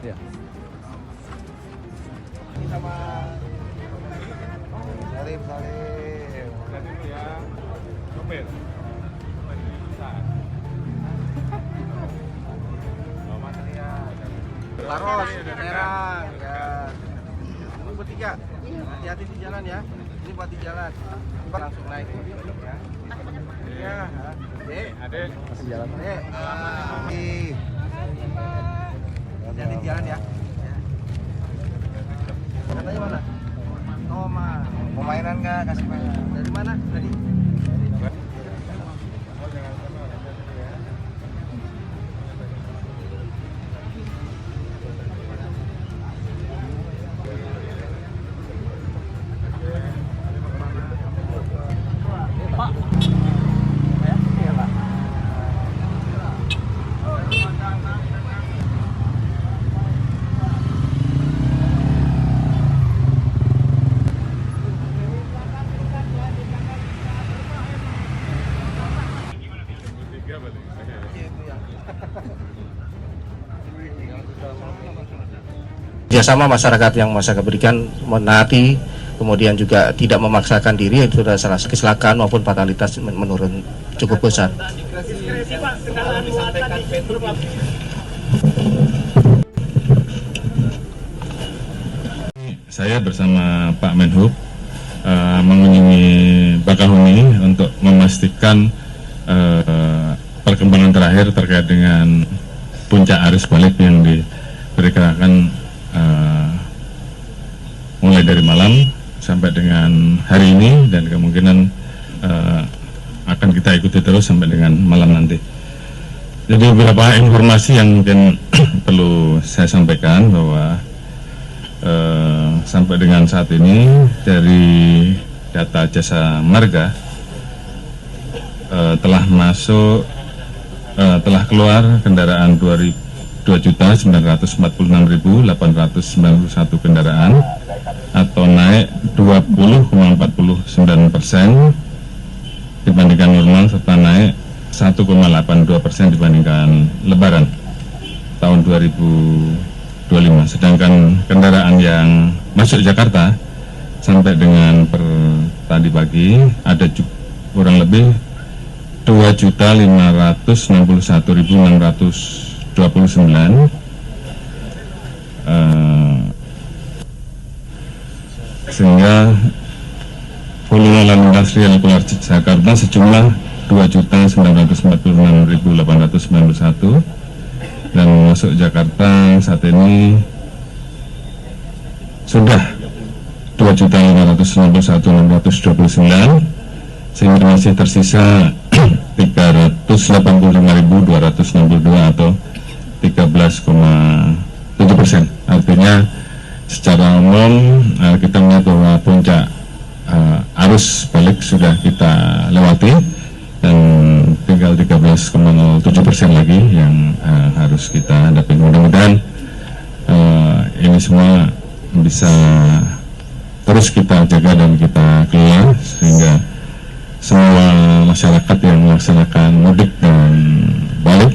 Ya. Ini sama Salim ya. Sopir. Laros, merah, ya. Ini bertiga. Hati-hati di jalan ya. Ini buat di jalan. Langsung naik. Ya. Iya. Adek. Masih jalan. Adek. Hati-hati di jalan ya. Katanya mana? Toma. Mau mainan nggak? Kasih mainan. Dari mana? Tadi? Kerjasama masyarakat yang masyarakat berikan menaati, kemudian juga tidak memaksakan diri, itu adalah salah satu kecelakaan maupun fatalitas menurun cukup besar. Saya bersama Pak Menhub mengunjungi Bakahuni untuk memastikan perkembangan terakhir terkait dengan puncak arus balik yang diperkirakan mulai dari malam sampai dengan hari ini, dan kemungkinan akan kita ikuti terus sampai dengan malam nanti. Jadi beberapa informasi yang mungkin perlu saya sampaikan bahwa sampai dengan saat ini dari data Jasa Marga telah keluar kendaraan 2.946.891 kendaraan atau naik 20,49% dibandingkan normal, serta naik 1,82% dibandingkan Lebaran tahun 2025. Sedangkan kendaraan yang masuk Jakarta sampai dengan tadi pagi ada kurang lebih 2.561.629, sehingga volume lalu lintas real keluar Jakarta sejumlah 2.946.891, dan masuk Jakarta saat ini sudah 2.561.629, sehingga masih tersisa 385.262 atau 13,7%. Artinya secara umum kita melihat bahwa puncak arus balik sudah kita lewati, dan tinggal 13,07% lagi yang harus kita hadapi. Mudah-mudahan ini semua bisa terus kita jaga dan kita kelola, sehingga semua masyarakat yang melaksanakan mudik dan balik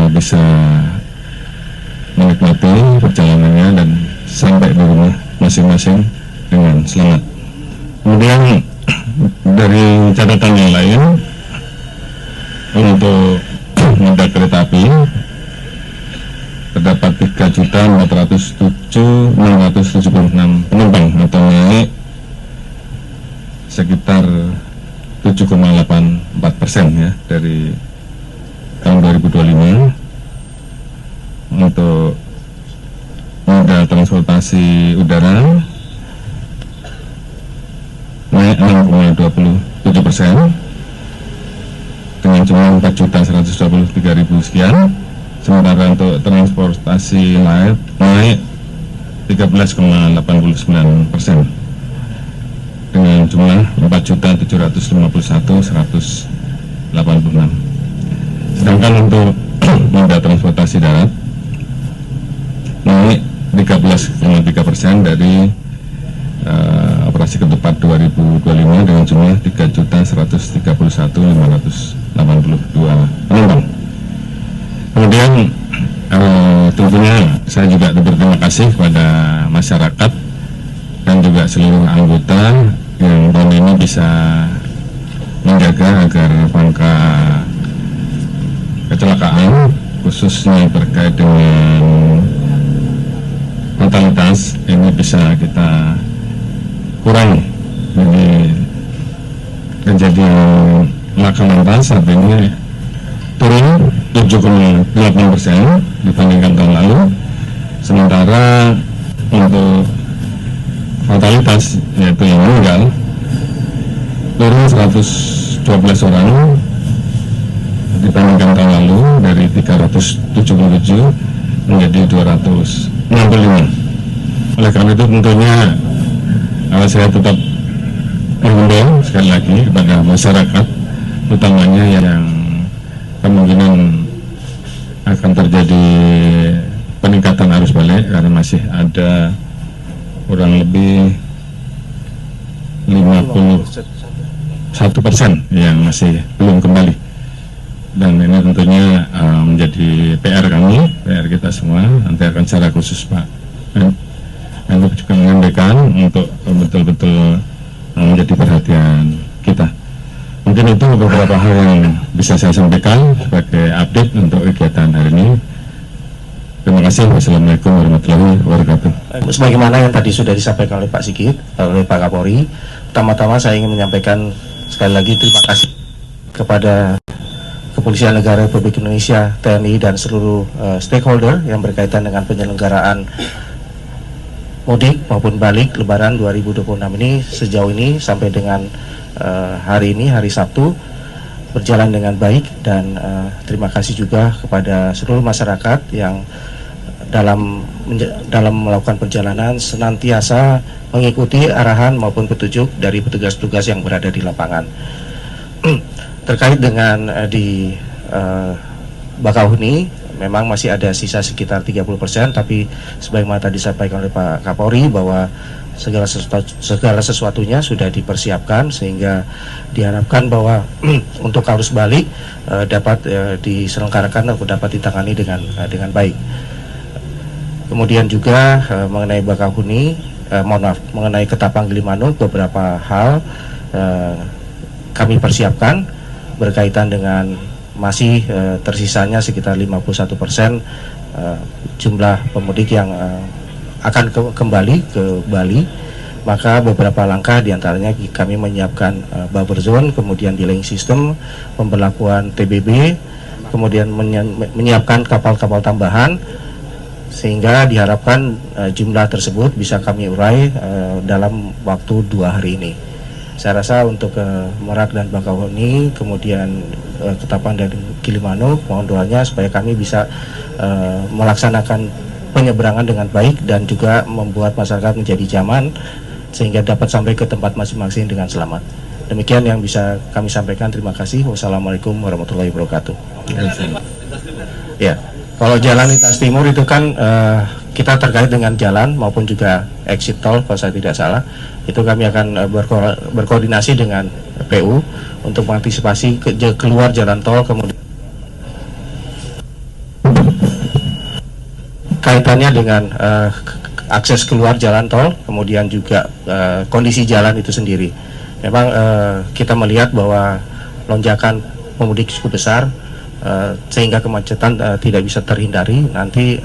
bisa menikmati perjalanannya dan sampai di rumah masing-masing dengan selamat. Kemudian dari catatan yang lain, untuk moda kereta api terdapat 3.407.676 penumpang atau naik sekitar 7,84% ya dari tahun 2025. Untuk moda transportasi udara naik 6,27% dengan jumlah 4.123.000 sekian. Sementara untuk transportasi laut naik 13,89% dengan jumlah 4.751.186. Sedangkan untuk moda transportasi darat naik 13,3% dari operasi ketupat 2025 dengan jumlah 3.131.582 penumpang. Kemudian tentunya saya juga berterima kasih kepada masyarakat dan juga seluruh anggota yang tahun ini bisa menjaga agar angka kecelakaan khususnya terkait dengan fatalitas ini bisa kita kurangi. Jadi kejadian laka lantas saat ini turun 7,8% dibandingkan tahun lalu, sementara untuk fatalitas yaitu yang meninggal turun 112 orang dibandingkan tahun lalu, dari 377 menjadi 265. Oleh karena itu tentunya saya tetap menghimbau sekali lagi kepada masyarakat, utamanya yang kemungkinan akan terjadi peningkatan arus balik karena masih ada kurang lebih 51% yang masih belum kembali, dan ini tentunya menjadi PR kami, PR kita semua. Nanti akan secara khusus Pak Menko juga menyampaikan untuk betul-betul menjadi perhatian kita. Mungkin itu beberapa hal yang bisa saya sampaikan sebagai update untuk kegiatan hari ini. Terima kasih. Wassalamualaikum warahmatullahi wabarakatuh. Sebagaimana yang tadi sudah disampaikan oleh Pak Sigit, oleh Pak Kapolri, pertama-tama saya ingin menyampaikan sekali lagi terima kasih kepada Kepolisian Negara Republik Indonesia, TNI, dan seluruh stakeholder yang berkaitan dengan penyelenggaraan mudik maupun balik Lebaran 2026 ini. Sejauh ini sampai dengan hari ini, hari Sabtu, berjalan dengan baik, dan terima kasih juga kepada seluruh masyarakat yang dalam melakukan perjalanan senantiasa mengikuti arahan maupun petunjuk dari petugas-petugas yang berada di lapangan. Terkait dengan di Bakauheni, memang masih ada sisa sekitar 30%, tapi sebagaimana tadi disampaikan oleh Pak Kapolri bahwa segala sesuatunya sudah dipersiapkan, sehingga diharapkan bahwa untuk arus balik dapat diselenggarakan atau dapat ditangani dengan baik. Kemudian juga mengenai Bakauheni, mengenai Ketapang Gilimanuk, beberapa hal kami persiapkan berkaitan dengan masih tersisanya sekitar 51% jumlah pemudik yang akan kembali ke Bali. Maka beberapa langkah diantaranya kami menyiapkan buffer zone, kemudian delaying system, pemberlakuan TBB, kemudian menyiapkan kapal-kapal tambahan, sehingga diharapkan jumlah tersebut bisa kami urai dalam waktu 2 hari ini. Saya rasa untuk Merak dan Bakauheni, kemudian Ketapang dan Gilimanuk, mohon doanya supaya kami bisa melaksanakan penyeberangan dengan baik dan juga membuat masyarakat menjadi nyaman sehingga dapat sampai ke tempat masing-masing dengan selamat. Demikian yang bisa kami sampaikan. Terima kasih. Wassalamualaikum warahmatullahi wabarakatuh. Ya, kalau jalan lintas timur itu kan kita terkait dengan jalan maupun juga exit tol, kalau saya tidak salah, itu kami akan berkoordinasi dengan PU untuk mengantisipasi keluar jalan tol, kemudian kaitannya dengan akses keluar jalan tol, kemudian juga kondisi jalan itu sendiri. Memang kita melihat bahwa lonjakan pemudik cukup besar, sehingga kemacetan tidak bisa terhindari. Nanti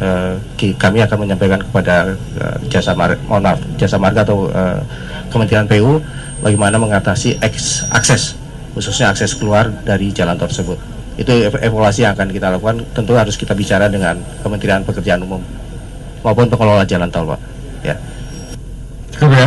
kami akan menyampaikan kepada Jasa Marga atau Kementerian PU bagaimana mengatasi akses, khususnya akses keluar dari jalan tersebut. Itu evaluasi yang akan kita lakukan. Tentu harus kita bicara dengan Kementerian Pekerjaan Umum maupun pengelola jalan tol, Pak. Ya. Oke.